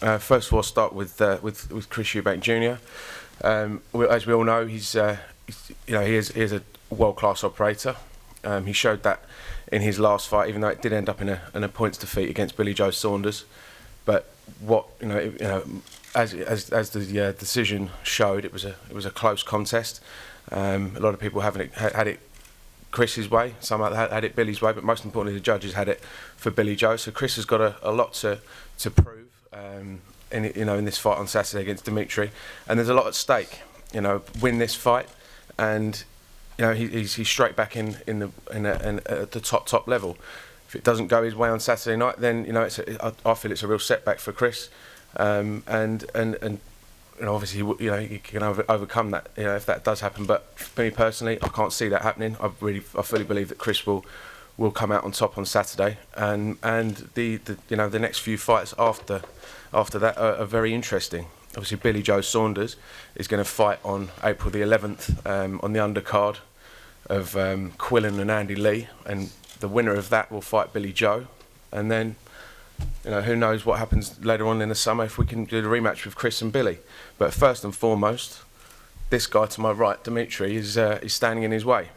First of all, I'll start with Chris Eubank Jr. As we all know, he is a world-class operator. He showed that in his last fight, even though it did end up in a points defeat against Billy Joe Saunders. But as the decision showed, it was a close contest. A lot of people had it Chris's way, some had it Billy's way, but most importantly, the judges had it for Billy Joe. So Chris has got a lot to prove in this fight on Saturday against Dmitry, and there's a lot at stake. Win this fight, and he's straight back in at the top level. If it doesn't go his way on Saturday night, then I feel it's a real setback for Chris, and obviously he can overcome that if that does happen. But for me personally, I can't see that happening. I fully believe that Chris will come out on top on Saturday, and the next few fights after that are very interesting. Obviously, Billy Joe Saunders is going to fight on April the 11th on the undercard of Quillen and Andy Lee, and the winner of that will fight Billy Joe, and then who knows what happens later on in the summer if we can do the rematch with Chris and Billy. But first and foremost, this guy to my right, Dmitry, is standing in his way.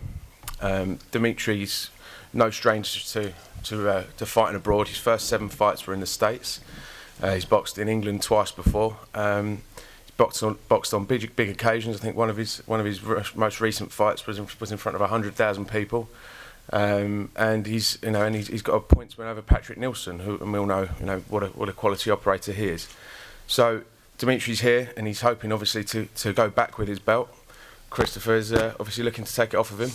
Dmitry's no stranger to fighting abroad. His first 7 fights were in the States. He's boxed in England twice before. He's boxed on big occasions. I think one of his most recent fights was in front of 100,000 people. And he's got a points win over Patrick Nilsson, and we all know what a quality operator he is. So Dmitry's here, and he's hoping obviously to go back with his belt. Christopher is obviously looking to take it off of him.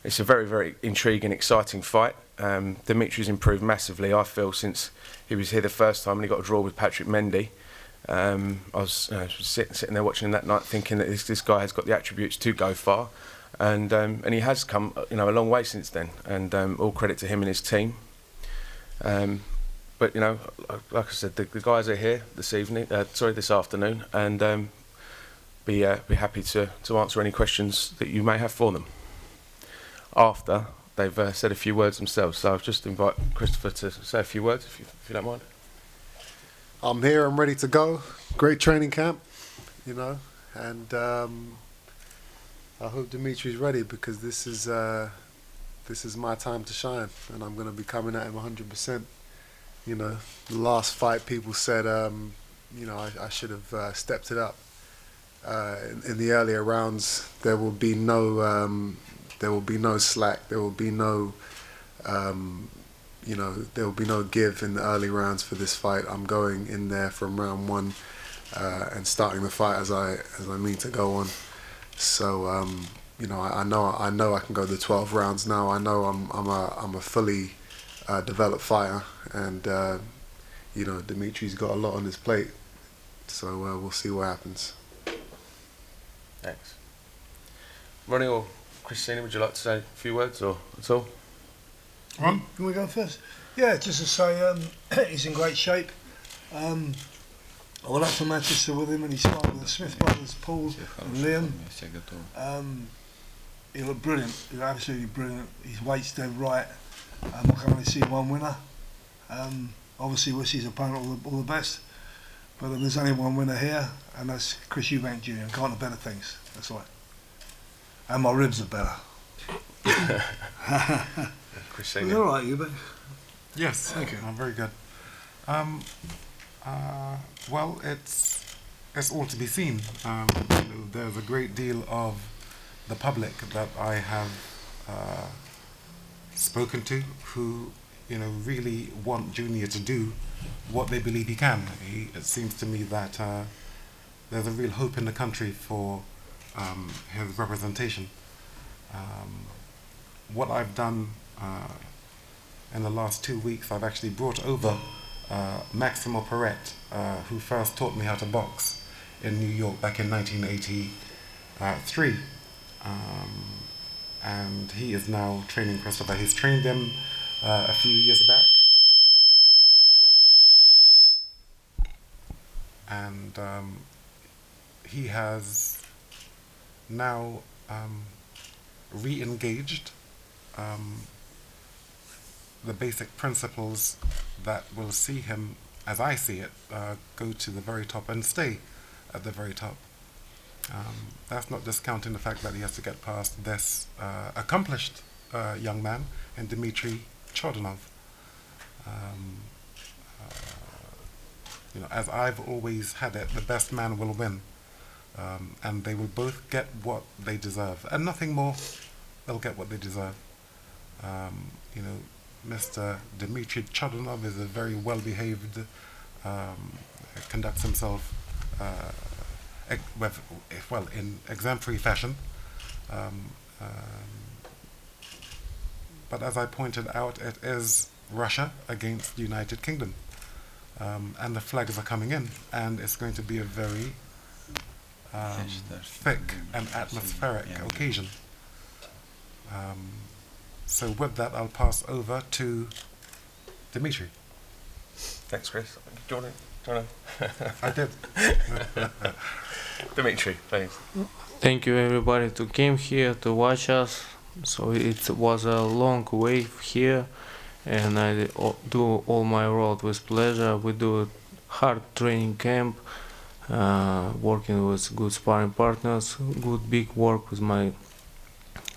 It's a very, very intriguing, exciting fight. Dmitry's improved massively, I feel, since he was here the first time and he got a draw with Patrick Mendy. I was sitting there watching him that night, thinking that this guy has got the attributes to go far, and he has come a long way since then. And all credit to him and his team. But like I said, the guys are here this afternoon, and be happy to answer any questions that you may have for them after they've said a few words themselves. So I'll just invite Christopher to say a few words, if you don't mind. I'm here, I'm ready to go. Great training camp, and I hope Dimitri's ready, because this is my time to shine, and I'm going to be coming at him 100%. The last fight, people said, I should have stepped it up. In the earlier rounds, there will be no slack. There will be no, there will be no give in the early rounds for this fight. I'm going in there from round 1 and starting the fight as I mean to go on. So I know I can go the 12 rounds now. I know I'm a fully developed fighter, and Dimitri's got a lot on his plate. So we'll see what happens. Thanks. Ronnie or Christina, would you like to say a few words or at all? Can we go first? Yeah, just to say he's in great shape. I went up to Manchester with him, and he started with the Smith brothers, Paul and Liam. He looked brilliant. He looked absolutely brilliant. His weight's dead right. I can only see one winner. Obviously wish his opponent all the best. But there's only one winner here, and that's Chris Eubank Jr. Can't have better things. That's right. And my ribs are better. Christina. Is it all right, Eubank? Yes, thank you. I'm very good. Well, it's all to be seen. There's a great deal of the public that I have spoken to who really want Junior to do what they believe he can. It seems to me that there's a real hope in the country for his representation. What I've done in the last 2 weeks, I've actually brought over Maximo Perret, who first taught me how to box in New York back in 1983. And he is now training Christopher. He's trained him a few years back. And he has now re-engaged the basic principles that will see him as I see it, go to the very top and stay at the very top. That's not discounting the fact that he has to get past this accomplished young man in Dmitry Chudinov. As I've always had it, the best man will win, and they will both get what they deserve, and nothing more. They'll get what they deserve. Mr. Dmitry Chudinov is a very well-behaved, conducts himself in exemplary fashion. But as I pointed out, it is Russia against the United Kingdom. And the flags are coming in, and it's going to be a very thick and atmospheric occasion. So with that, I'll pass over to Dmitry. Thanks, Chris. Do you want to? I did. Dmitry, please. Thank you everybody to came here to watch us. So it was a long way here, and I do all my road with pleasure. We do a hard training camp, working with good sparring partners, good big work with my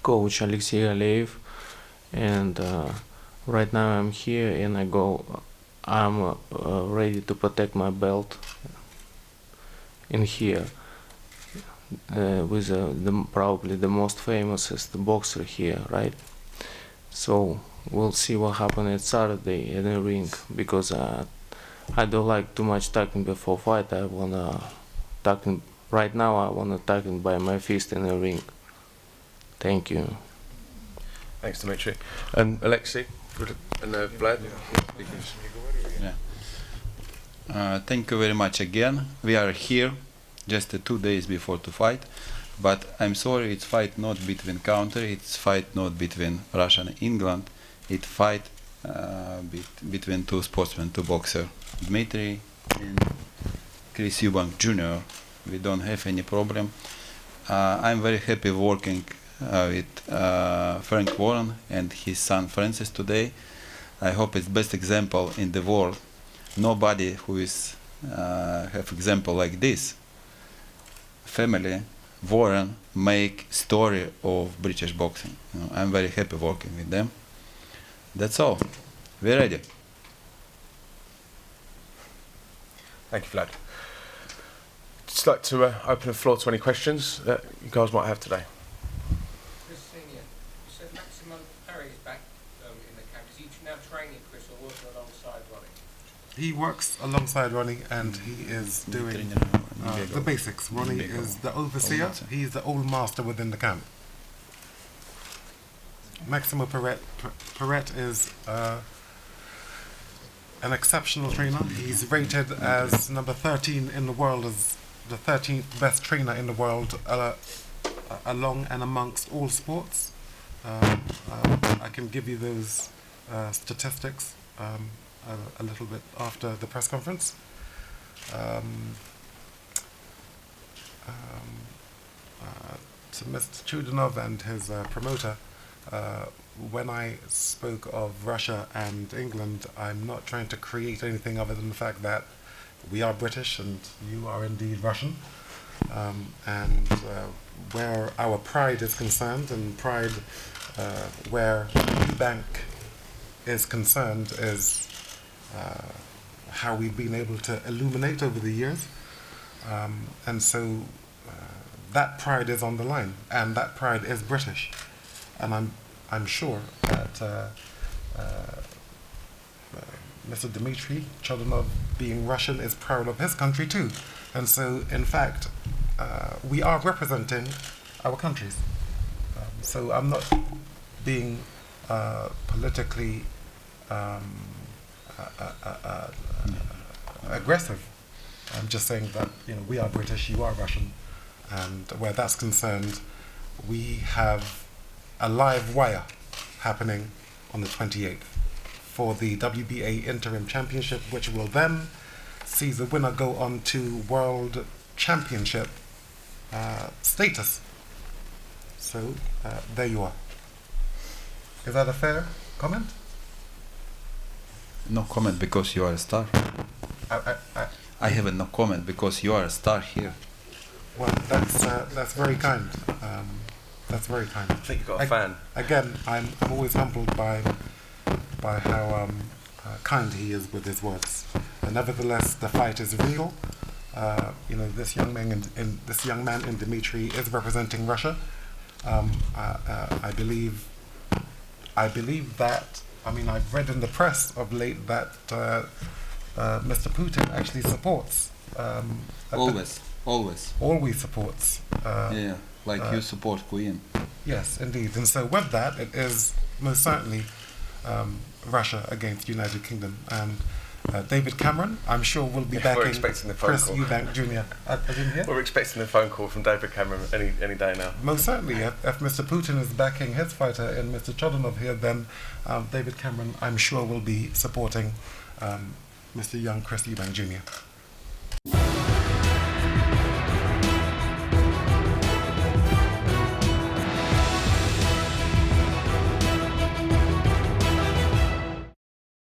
coach Alexey Aleyev, and right now I'm here and I'm ready to protect my belt in here with probably the most famous is the boxer here, right? So we'll see what happens at Saturday in the ring, because I don't like too much talking before fight. I wanna talking right now. I wanna talking by my fist in the ring. Thank you. Thanks, Dmitry. And Alexei and Vlad. Thank you very much again. We are here just 2 days before to fight, but I'm sorry, it's fight not between country, it's fight not between Russia and England, it's fight between two sportsmen, two boxers, Dmitry and Chris Eubank Jr. We don't have any problem. I'm very happy working with Frank Warren and his son Francis today. I hope it's best example in the world. Nobody who is have example like this. Family Warren make story of British boxing. I'm very happy working with them. That's all. We're ready. Thank you, Vlad. Just like to open the floor to any questions that you guys might have today. Chris Senior, you said Maximum Perry is back in the camp. Is he now training Chris or working alongside Ronnie? He works alongside Ronnie, and he is doing the basics. Ronnie is the overseer. He's the old master within the camp. Maximo Perret is an exceptional trainer. He's rated as number 13 in the world, as the 13th best trainer in the world, along and amongst all sports. I can give you those statistics a little bit after the press conference. To Mr. Chudinov and his promoter, when I spoke of Russia and England, I'm not trying to create anything other than the fact that we are British and you are indeed Russian. And where our pride is concerned, and pride where Eubank is concerned, is how we've been able to illuminate over the years. And so that pride is on the line, and that pride is British. And I'm sure that Mr. Dmitry Chudinov, being Russian, is proud of his country too. And so, in fact, we are representing our countries. So I'm not being politically aggressive. I'm just saying that we are British, you are Russian, and where that's concerned, we have a live wire happening on the 28th for the WBA Interim Championship, which will then see the winner go on to World Championship status. So there you are. Is that a fair comment? No comment, because you are a star. I have no comment because you are a star here. Well, that's very kind. That's very kind. I think you've got a fan. Again, I'm always humbled by how kind he is with his words. Nevertheless, the fight is real. You know, this young man in Dmitry is representing Russia. I believe that. I mean, I've read in the press of late that Mr. Putin actually supports. Always supports. Yeah, like you support Queen. Yes, indeed. And so with that, it is most certainly Russia against United Kingdom. And David Cameron, I'm sure, will be backing We're expecting the phone Chris call. Eubank Jr. I didn't hear? We're expecting the phone call from David Cameron any day now. Most certainly. If Mr. Putin is backing his fighter and Mr. Chudinov here, then David Cameron, I'm sure, will be supporting Mr. Young Chris Eubank Jr.